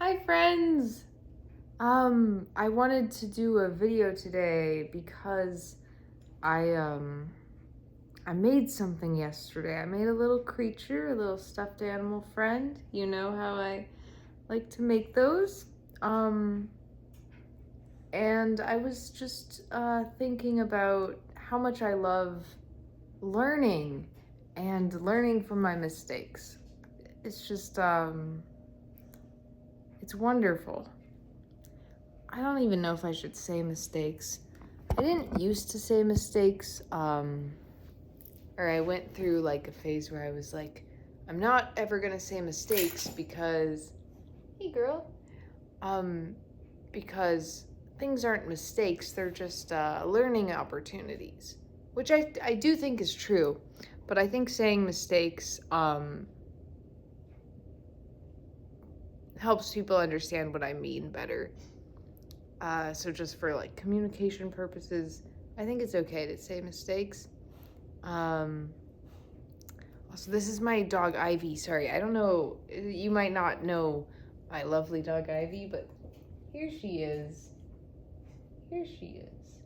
Hi friends! I wanted to do a video today because I made something yesterday. I made a little creature, a little stuffed animal friend. You know how I like to make those. And I was just thinking about how much I love learning and learning from my mistakes. It's just it's wonderful. I don't even know if I should say mistakes. I didn't used to say mistakes, or I went through like a phase where I was like, I'm not ever gonna say mistakes because, hey girl, because things aren't mistakes, they're just learning opportunities, which I do think is true, but I think saying mistakes helps people understand what I mean better. So just for like communication purposes, I think it's okay to say mistakes. Also, this is my dog Ivy. Sorry, I don't know. You might not know my lovely dog Ivy, but here she is. Here she is.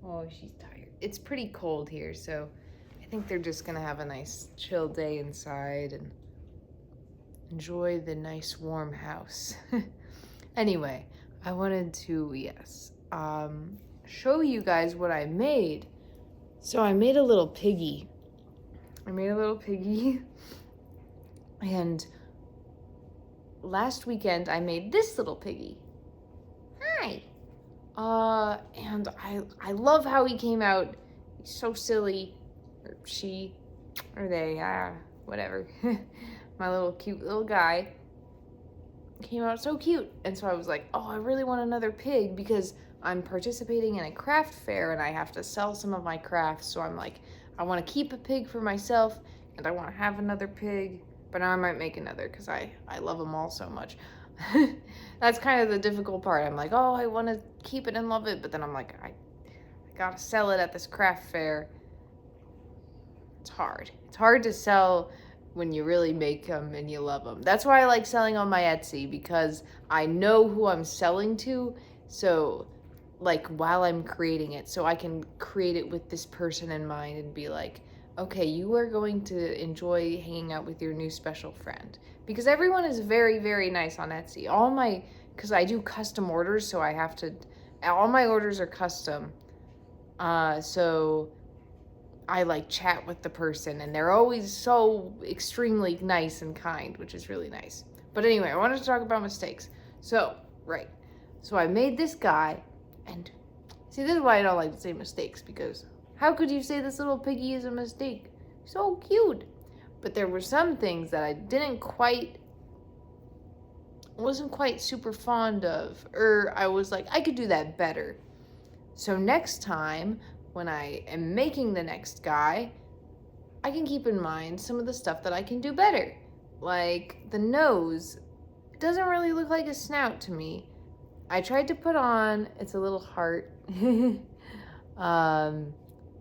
Oh, she's tired. It's pretty cold here, so I think they're just gonna have a nice chill day inside and enjoy the nice warm house. Anyway, I wanted to, show you guys what I made. So I made a little piggy. And last weekend I made this little piggy. Hi. And I love how he came out. He's so silly. Or she, or they, whatever. My little cute little guy came out so cute. And so I was like, oh, I really want another pig because I'm participating in a craft fair and I have to sell some of my crafts. So I'm like, I want to keep a pig for myself and I want to have another pig, but now I might make another because I love them all so much. That's kind of the difficult part. I'm like, oh, I want to keep it and love it, but then I'm like, I gotta sell it at this craft fair. It's hard. It's hard to sell when you really make them and you love them. That's why I like selling on my Etsy, because I know who I'm selling to. So like while I'm creating it, so I can create it with this person in mind and be like, okay, you are going to enjoy hanging out with your new special friend. Because everyone is very, very nice on Etsy. Because I do custom orders, so all my orders are custom. So I like chat with the person and they're always so extremely nice and kind, which is really nice. But anyway, I wanted to talk about mistakes. So I made this guy, and see, this is why I don't like to say mistakes, because how could you say this little piggy is a mistake? So cute. But there were some things that I wasn't quite super fond of, or I was like, I could do that better. So next time, when I am making the next guy, I can keep in mind some of the stuff that I can do better. Like the nose doesn't really look like a snout to me. I tried to put on, it's a little heart, and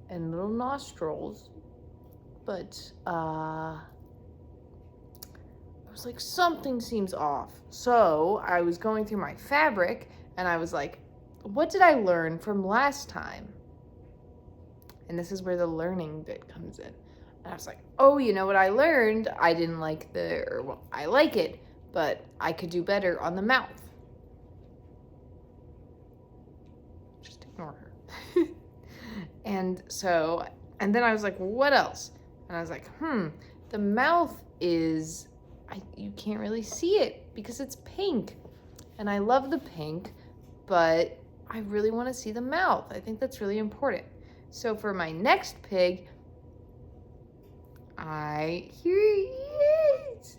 little nostrils, but I was like, something seems off. So I was going through my fabric and I was like, what did I learn from last time? And this is where the learning bit comes in. And I was like, oh, you know what I learned? I didn't like I like it, but I could do better on the mouth. Just ignore her. And then I was like, well, what else? And I was like, the mouth is, you can't really see it because it's pink. And I love the pink, but I really want to see the mouth. I think that's really important. So for my next pig, here he is.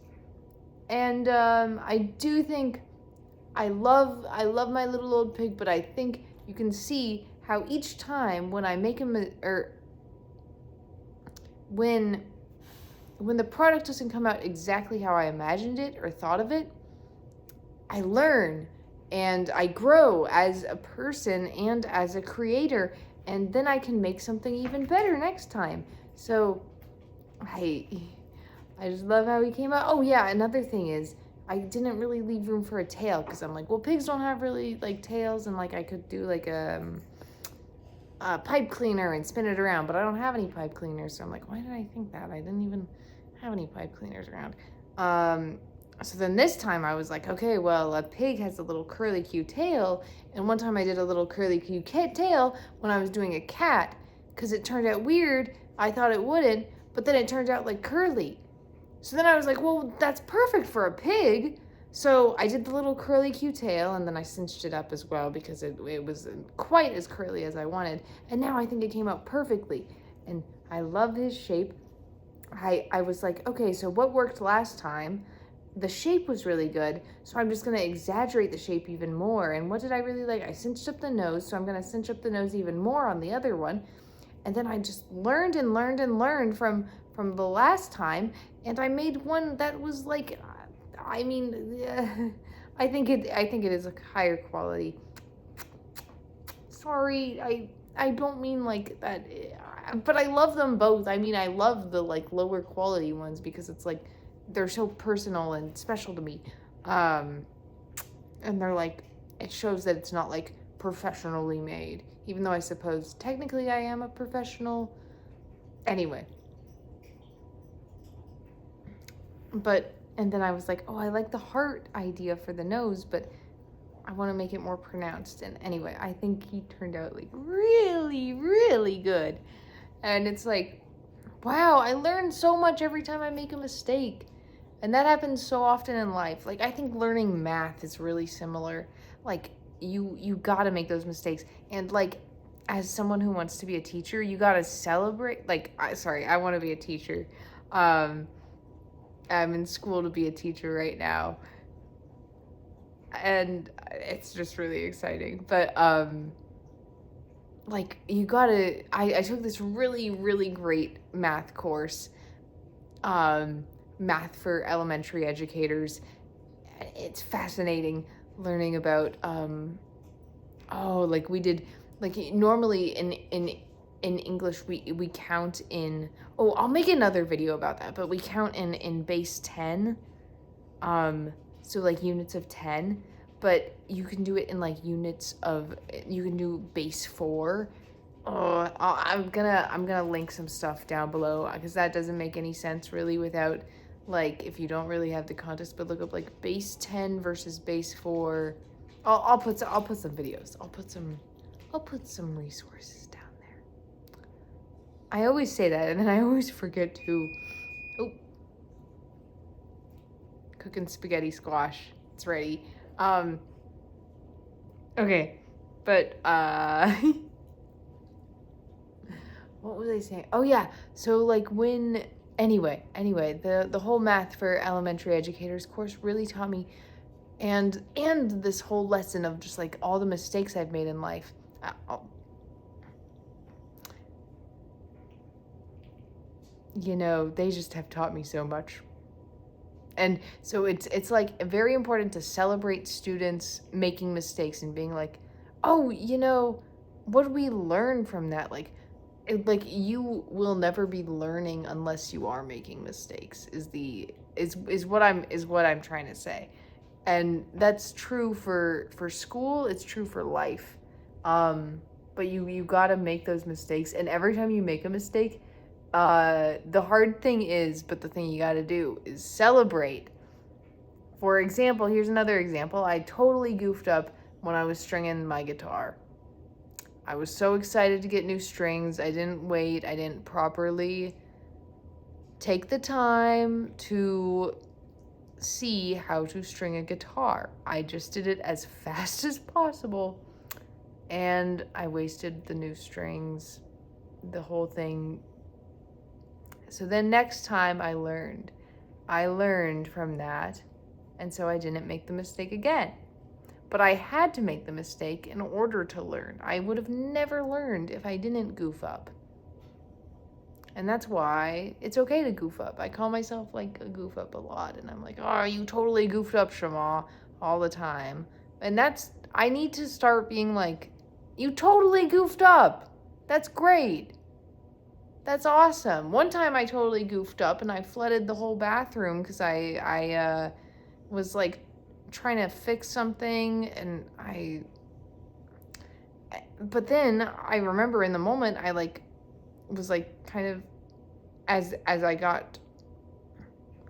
And I do think I love my little old pig, but I think you can see how each time when I make him, or when the product doesn't come out exactly how I imagined it or thought of it, I learn and I grow as a person and as a creator, and then I can make something even better next time. So I just love how he came out. Oh yeah, another thing is, I didn't really leave room for a tail because I'm like, well, pigs don't have really like tails, and like I could do like a pipe cleaner and spin it around, but I don't have any pipe cleaners. So I'm like, why did I think that? I didn't even have any pipe cleaners around. So then this time I was like, okay, well, a pig has a little curly Q tail. And one time I did a little curly Q tail when I was doing a cat because it turned out weird. I thought it wouldn't, but then it turned out like curly. So then I was like, well, that's perfect for a pig. So I did the little curly Q tail, and then I cinched it up as well because it wasn't quite as curly as I wanted. And now I think it came out perfectly. And I love his shape. I was like, okay, so what worked last time? The shape was really good, so I'm just going to exaggerate the shape even more. And what did I really like? I cinched up the nose, so I'm going to cinch up the nose even more on the other one. And then I just learned and learned and learned from the last time, and I made one that was like, I mean, I think it is a higher quality. Sorry, I don't mean like that, but I love them both. I mean, I love the like lower quality ones because it's like they're so personal and special to me. And they're like, it shows that it's not like professionally made, even though I suppose technically I am a professional. Anyway. But, and then I was like, oh, I like the heart idea for the nose, but I want to make it more pronounced. And anyway, I think he turned out like really, really good. And it's like, wow, I learn so much every time I make a mistake. And that happens so often in life. Like, I think learning math is really similar. Like, you got to make those mistakes. And like, as someone who wants to be a teacher, you got to celebrate. Like, I want to be a teacher. I'm in school to be a teacher right now. And it's just really exciting. But, like, you gotta, I took this really, really great math course, math for elementary educators. It's fascinating learning about, like we did, like normally in English, we count in, I'll make another video about that, but we count in base 10, so like units of 10, but you can do it in like units of, you can do base 4. I'm gonna link some stuff down below because that doesn't make any sense really without, like, if you don't really have the context, but look up like base 10 versus base 4. I'll put some videos. I'll put some resources down there. I always say that and then I always forget to. Oh, cooking spaghetti squash. It's ready. Okay, but what was I saying? Oh yeah, so like when anyway, the whole math for elementary educators course really taught me, and this whole lesson of just like all the mistakes I've made in life. You know, they just have taught me so much. And so it's like very important to celebrate students making mistakes and being like, oh, you know, what did we learn from that? Like you will never be learning unless you are making mistakes is what I'm trying to say. And that's true for school, it's true for life. But you got to make those mistakes, and every time you make a mistake, the hard thing is, but the thing you got to do is celebrate. For example, here's another example. I totally goofed up when I was stringing my guitar. I was so excited to get new strings. I didn't wait. I didn't properly take the time to see how to string a guitar. I just did it as fast as possible, and I wasted the new strings, the whole thing. So then next time I learned from that, and so I didn't make the mistake again. But I had to make the mistake in order to learn. I would have never learned if I didn't goof up. And that's why it's okay to goof up. I call myself like a goof up a lot, and I'm like, oh, you totally goofed up, Shama, all the time. And I need to start being like, you totally goofed up. That's great. That's awesome. One time I totally goofed up and I flooded the whole bathroom because I was like trying to fix something, and but then I remember in the moment I like was like kind of, as I got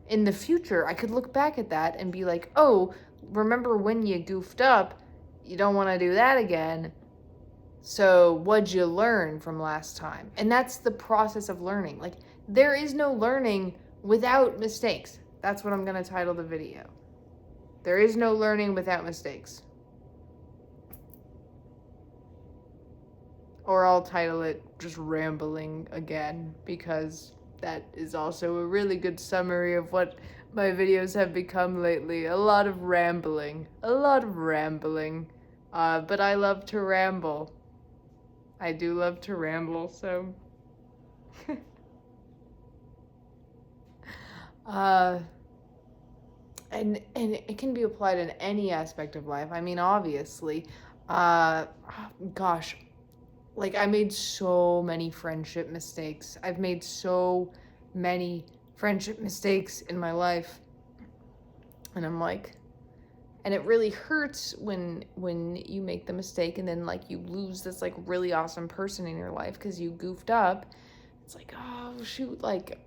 in the future, I could look back at that and be like, oh, remember when you goofed up? You don't want to do that again. So what'd you learn from last time? And that's the process of learning. Like, there is no learning without mistakes. That's what I'm going to title the video. There is no learning without mistakes. Or I'll title it just rambling again, because that is also a really good summary of what my videos have become lately. A lot of rambling. A lot of rambling. But I love to ramble. I do love to ramble, so... and it can be applied in any aspect of life. I mean, obviously, gosh, like I made so many friendship mistakes. I've made so many friendship mistakes in my life. And I'm like, and it really hurts when you make the mistake and then like you lose this like really awesome person in your life because you goofed up. It's like, oh shoot, like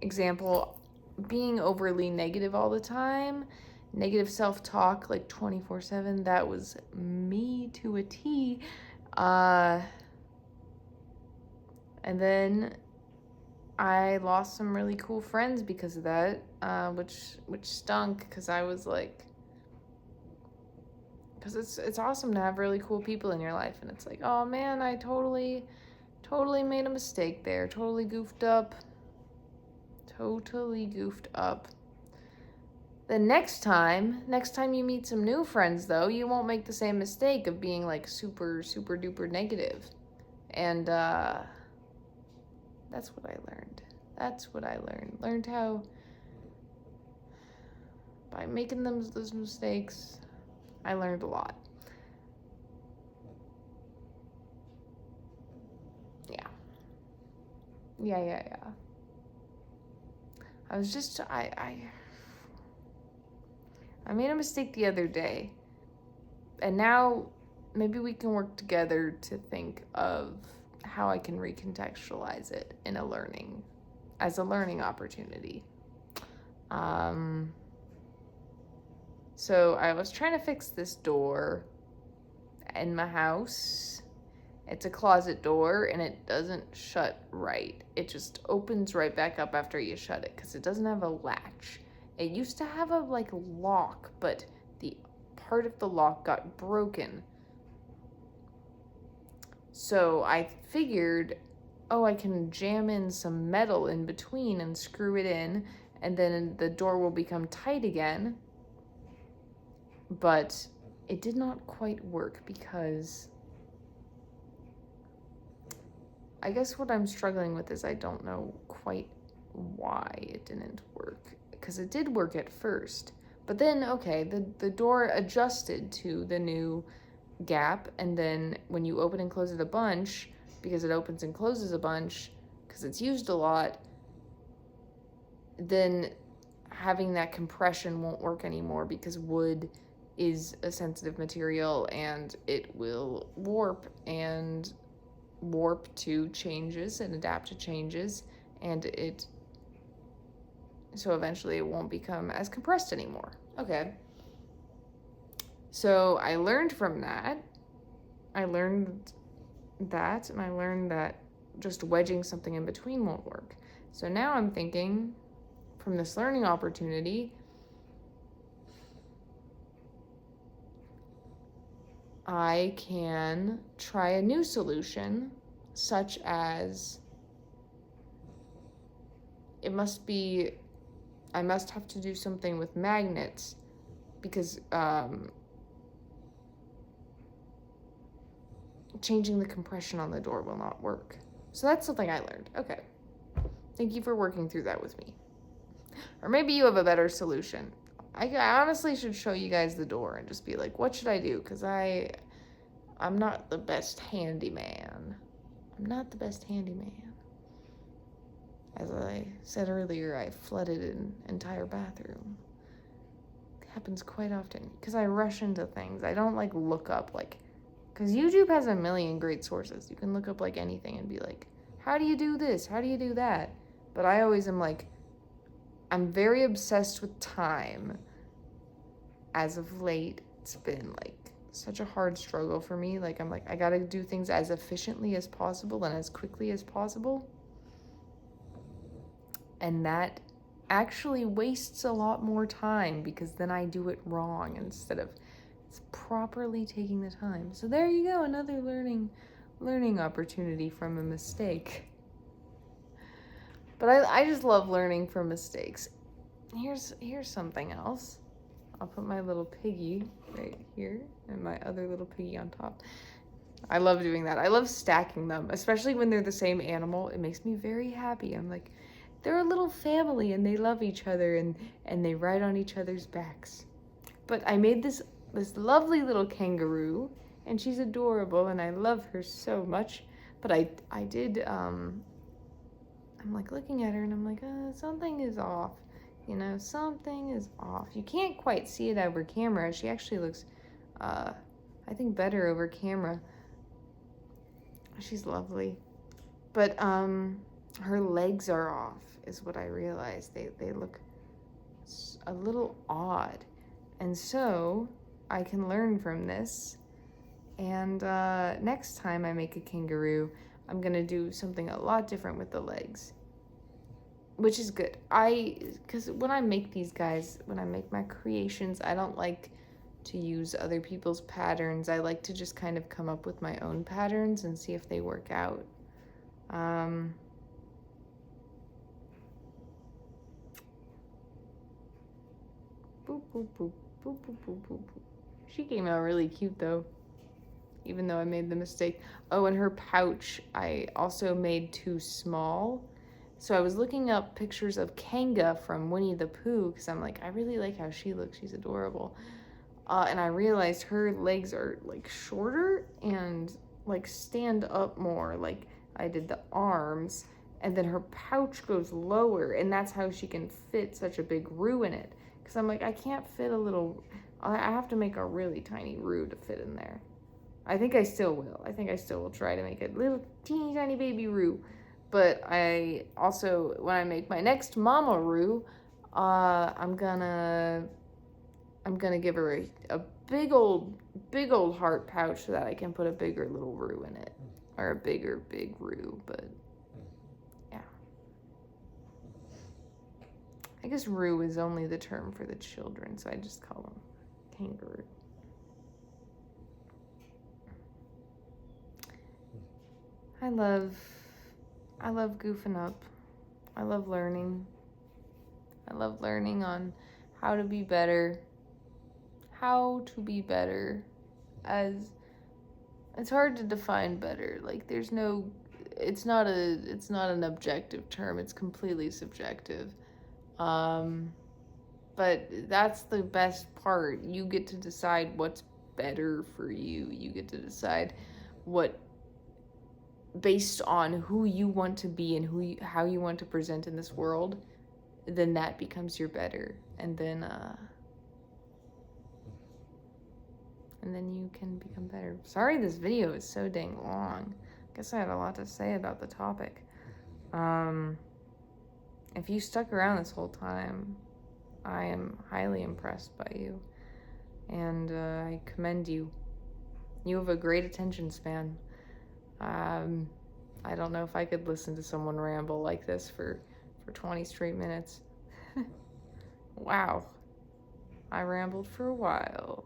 example, being overly negative all the time, negative self-talk like 24/7, that was me to a T. And then I lost some really cool friends because of that, which stunk, because I was like, because it's awesome to have really cool people in your life, and it's like, oh man, I totally made a mistake there, totally goofed up. The next time you meet some new friends, though, you won't make the same mistake of being like super duper negative. And that's what I learned. Learned how, by making those mistakes, I learned a lot. Yeah. I was just, I made a mistake the other day, and now maybe we can work together to think of how I can recontextualize it in as a learning opportunity. So I was trying to fix this door in my house. It's a closet door, and it doesn't shut right. It just opens right back up after you shut it, because it doesn't have a latch. It used to have a like lock, but the part of the lock got broken. So I figured, oh, I can jam in some metal in between and screw it in, and then the door will become tight again. But it did not quite work, because I guess what I'm struggling with is I don't know quite why it didn't work, because it did work at first. But then, okay, the door adjusted to the new gap, and then when you open and close it a bunch, because it opens and closes a bunch, because it's used a lot, then having that compression won't work anymore, because wood is a sensitive material and it will warp to changes and adapt to changes, and so eventually it won't become as compressed anymore. Okay. So I learned from that. I learned that just wedging something in between won't work. So now I'm thinking, from this learning opportunity, I can try a new solution, such as I must have to do something with magnets, because changing the compression on the door will not work. So that's something I learned. Okay. Thank you for working through that with me. Or maybe you have a better solution. I honestly should show you guys the door and just be like, what should I do? Because I'm not the best handyman. As I said earlier, I flooded an entire bathroom. happens quite often because I rush into things. I don't like look up like, because YouTube has a million great sources. You can look up like anything and be like, how do you do this? How do you do that? But I always am like, I'm very obsessed with time. As of late, it's been like such a hard struggle for me. Like, I'm like, I gotta do things as efficiently as possible and as quickly as possible. And that actually wastes a lot more time because then I do it wrong instead of properly taking the time. So there you go, another learning opportunity from a mistake. But I just love learning from mistakes. Here's something else. I'll put my little piggy right here and my other little piggy on top. I love doing that. I love stacking them, especially when they're the same animal. It makes me very happy. I'm like, they're a little family and they love each other and they ride on each other's backs. But I made this lovely little kangaroo and she's adorable and I love her so much. But I did, I'm like looking at her and I'm like, something is off. You know, something is off. You can't quite see it over camera. She actually looks, I think, better over camera. She's lovely. But her legs are off, is what I realized. They look a little odd. And so I can learn from this. And next time I make a kangaroo, I'm going to do something a lot different with the legs. Which is good. Because when I make these guys, when I make my creations, I don't like to use other people's patterns. I like to just kind of come up with my own patterns and see if they work out. Boop, boop, boop, boop, boop, boop, boop, boop. She came out really cute though, even though I made the mistake. Oh, and her pouch, I also made too small. So I was looking up pictures of Kanga from Winnie the Pooh because I'm like, I really like how she looks. She's adorable. And I realized her legs are like shorter and like stand up more. Like I did the arms and then her pouch goes lower and that's how she can fit such a big Roo in it. Because I'm like, I can't fit a little, I have to make a really tiny Roo to fit in there. I think I still will. I think I still will try to make a little teeny tiny baby Roo. But I also, when I make my next Mama Roo, I'm gonna give her a big old heart pouch so that I can put a bigger little Roo in it, or a bigger big Roo. But yeah, I guess Roo is only the term for the children, so I just call them kangaroo. I love goofing up. I love learning. I love learning on how to be better. How to be better. As it's hard to define better. Like there's no, it's not an objective term. It's completely subjective. But that's the best part. You get to decide what's better for you. You get to decide what, based on who you want to be and how you want to present in this world, then that becomes your better. And then you can become better. Sorry this video is so dang long. I guess I had a lot to say about the topic. If you stuck around this whole time, I am highly impressed by you. And I commend you. You have a great attention span. I don't know if I could listen to someone ramble like this for 20 straight minutes. Wow. I rambled for a while.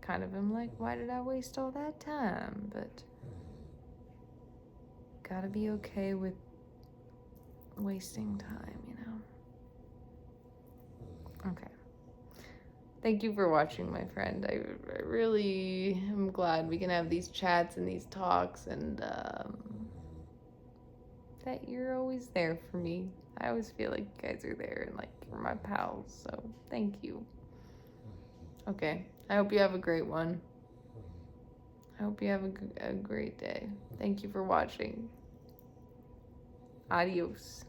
Kind of am like, why did I waste all that time? But gotta be okay with wasting time, you know? Okay. Thank you for watching, my friend. I really am glad we can have these chats and these talks, and that you're always there for me. I always feel like you guys are there and like you're my pals, so thank you. Okay, I hope you have a great one. I hope you have a great day. Thank you for watching. Adios.